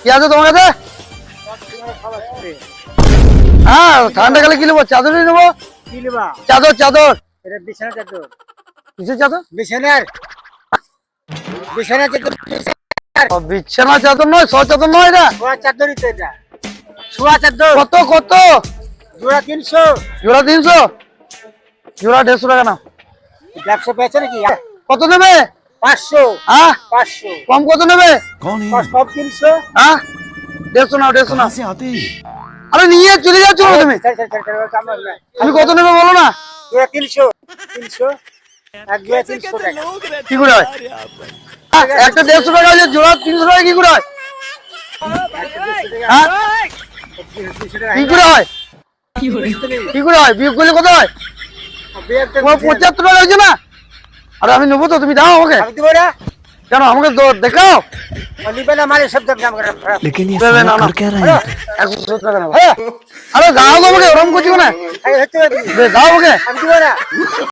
কি আছে তোমার কাছে? হ্যাঁ ঠান্ডা কালে কি নেবো? চাদরই নেবো। কি নেবা? চাদর চাদর। এটা বিছানা চাদর। কিসের চাদর? বিছানার বিছানা চাদর। ও, বিছানা চাদর নয়, শোয়া চাদর নয় এটা। শোয়া চাদরই তো এটা। শোয়া চাদর। কত কত? জোড়া 300। জোড়া 300, জোড়া 150 টাকা না। ব্যবসা পেয়েছে নাকি? কত নেবে? 500। হ্যাঁ 500। কম কত নেবে? कौन है সব 300। হ্যাঁ 150 নাও, 150 নাও। कहाँ से आते हैं আরে নিয়ে চলে যাচ্ছ না তুমি? তুমি কত নেবে বলো না। জোড়া 300। 300। এক জোড়া 300 টাকা। কি করে হয়? হ্যাঁ, একটা 150 টাকা আছে, জোড়া 300 টাকা কি করে হয়? হ্যাঁ কি করে হয়? কি করে হয়? বিয়োগ করলে কত হয়? তোমার 75 টাকা হয়েছে না? আরে আমি নেবো তো, তুমি দাও আমাকে। আমি দিব না। কেন আমাকে দেখাও। নিবে না মানে সব দাম করে। लेकिन ये दे देना साला ना। कर क्या रहे हैं 170 টাকা নেবো। আরে দাও তো আমাকে, ওরকম করছি না। হচ্ছে দাও আমাকে। আমি দিব না।